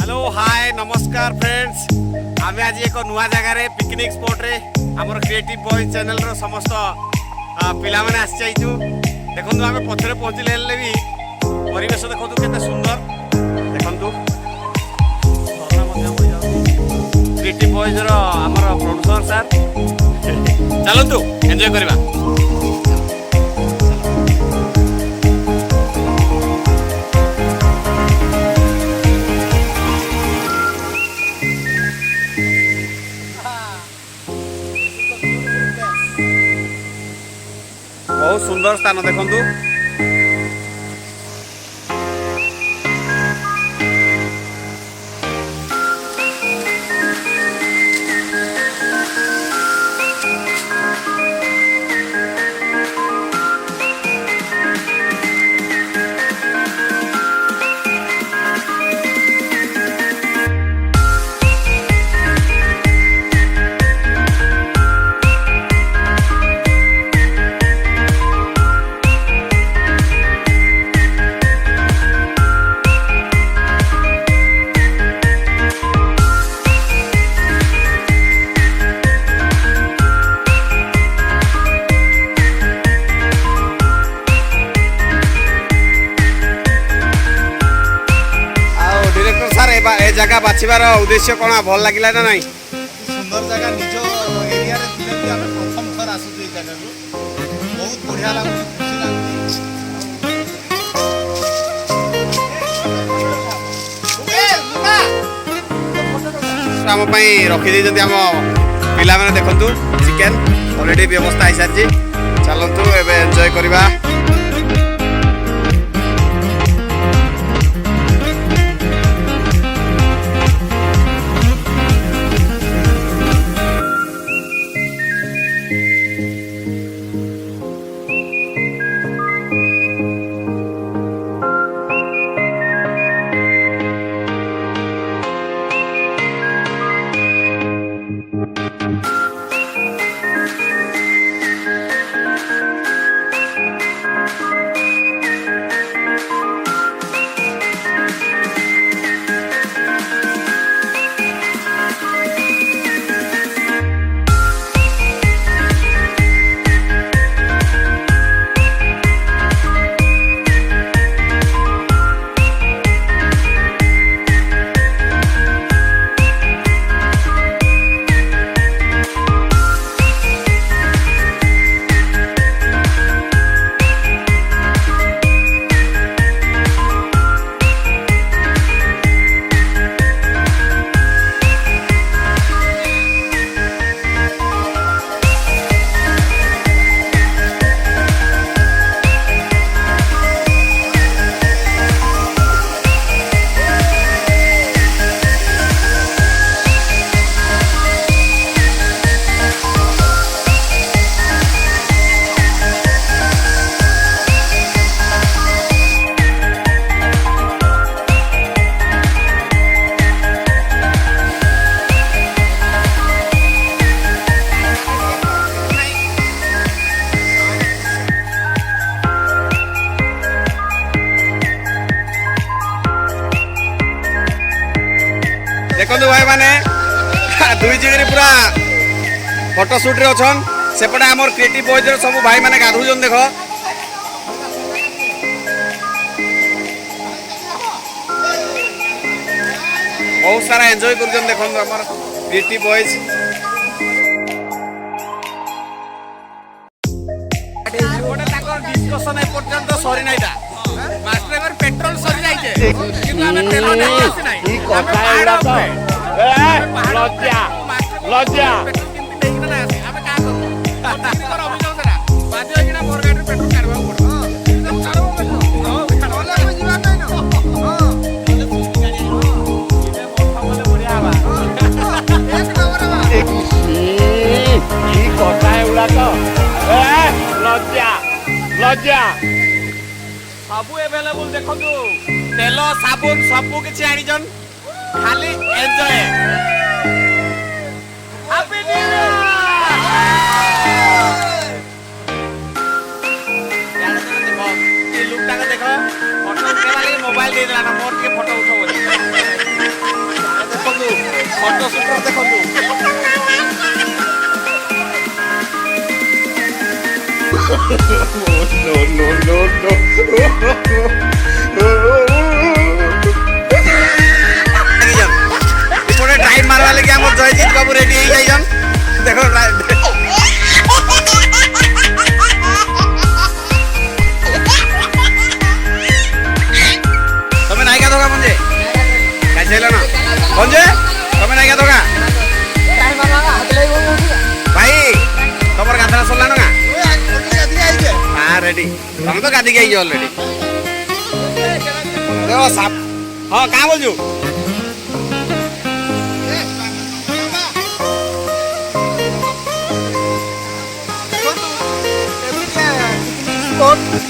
Hello hi नमस्कार friends आम आज एक नुआ जगार पिकनिक स्पॉट रे आमर क्रिएटिव बॉयज चैनल रो समस्त पिला माने आसी जाइछु देखंतु आमे पथरे पहुंचले हेले भी परिवेश देखंतु केते सुंदर देखंतु झरना मध्य क्रिएटिव बॉयज रो आमर प्रोड्यूसर सर चलंतु एन्जॉय करबा। बहुत सुंदर स्थान देखंतु जगह बाछिबार उद्देश्य कौन भल लगे ना नहीं सुंदर जगह निज एरिया रे थिले भी आमे प्रथम थर आसु ए जगह बहुत बढ़िया लागु आम रखी दी आम पिला माने देखंतु चिकेन ऑलरेडी व्यवस्था हो सारी चलतु एबे एंजॉय करबा। देखो भाई माने दुई जगह पूरा फोटोशूट रे अछन सेपटे आमर क्रिएटिव बॉयज रे सब भाई माने गाधुजन देख बहुत सारा एंजॉय करजन देखन आमर क्रिएटिव बॉयज गोटे ताकर डिस्कशन ए पर्यंत सरी नाइटा मास्टर एवर पेट्रोल सरी जाइछे किंतु हमें तेल नहीं आसी नाही ई कथा एडा तो लज्जा लज्जा पेट्रोल किंतु नहीं ना आसी हमें का करू कर अभियोग करा बाजे होइना मोर गाड़ी पेट्रोल करबा पड़ो छाड़ो छाड़ोला में जीवा नहीं न हां इने मोर खावले बढ़िया बा एक नंबर बा ई कथा एडा तो लज्जा लज्जा सबू अवेलेबल देखो तेल साबुन सबू किसी आनीजन खाली एंजॉय हैप्पी न्यू ईयर देखो फोटो मोबाइल दे देला ना मोर के फोटो उठो ଫଟୋ ସୁଟର ଦେଖନ୍ତୁ। ଏପଟେ ଟାଇମ୍ ମାରବା ଲାଗି ଆମର ଜୟଜିତ ବାବୁ ରେଡି ହେଇଯାଇଛନ୍ ଦେଖ। ତମେ ନାଇକା ଧୋକା ମଞ୍ଜେ ଖାଇସାଇଲ ନା ମଞ୍ଜେ ତମେ ନାଇକା ଧୋକା ଭାଇ ତମର ଗାଧରା ସରିଲାନ ନା? ହଁ ରେଡି ତମେ ତ ଗାଧିକି ଆଇଛ ଅଲରେଡି। ହଁ କାଁ ବୋଲଛୁ? बहुत लोग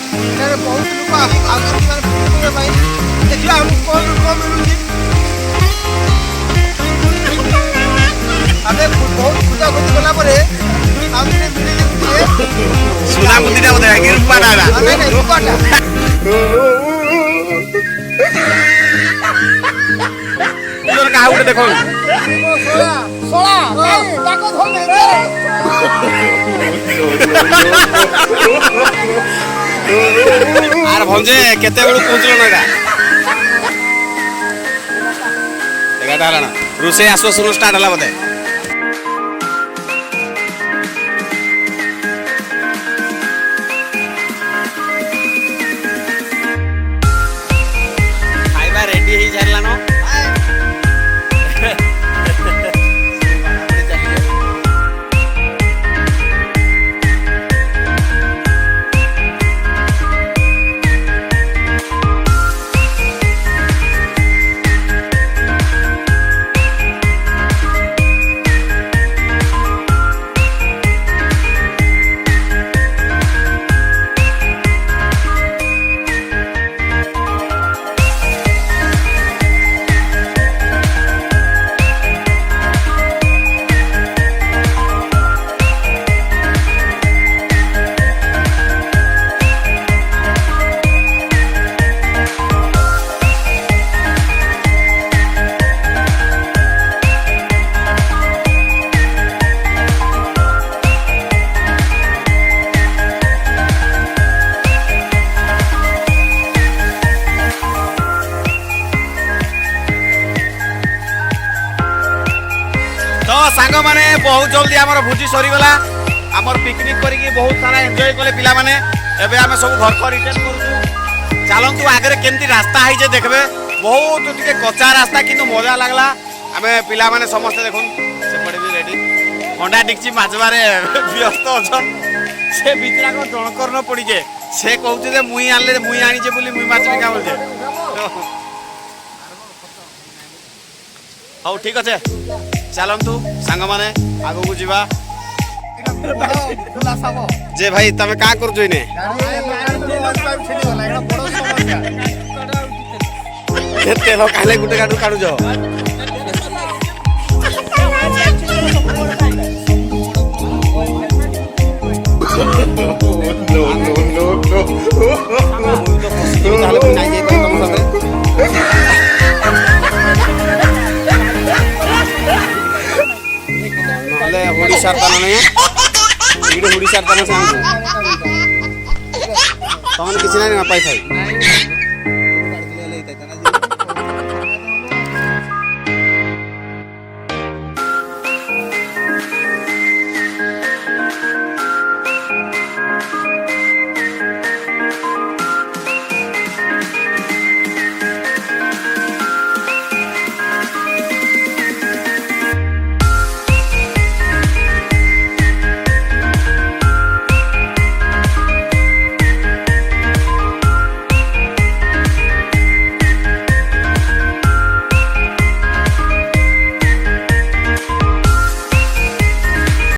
देखिए हमको कौन मिलूंगी अरे बहुत पूजा खोज गला परे हमने मिली सुना बुद्धिटा बोधे है कि रूपा डाला नहीं रूपाटा তোর কাহা উঠে দেখো सोला ताको धोल আর ভঞ্জে কেতে বেলু পৌঁছল না এটা এগারটা হল না রুষে আসো শুরু স্টার্ট হলা বোধে খাইবা রেডি হয়ে সারলান तो सांग माने बहुत जल्दी आमर भोजी सरीगला आमर पिकनिक करके बहुत सारा एंजॉय कले पिला माने एबे आमे सब घर को रिटर्न करू चलंतु आगे केमती रास्ता है जे देखबे बहुत टिके कच्चा रास्ता किंतु मजा लागला आमे पिला माने समस्त देखुन से पड़े भी रेडी होंडा डिक्ची माजबारे व्यस्त अछन से बितरा को जणकर न पड़ी जे से कहउचे जे मुई आनले मुई आनी जे बोली मुई माचबे का बोलजे हौ ठीक আছে चलतु सांग माने आगो को जीवा जे भाई तमे का कर जोइने केते लो काले गुटे काटू काटू जो हुड़ीसार ताना नहीं इडे हुड़ीसार ताना सांग तमन किसी नहीं ना पाई थाई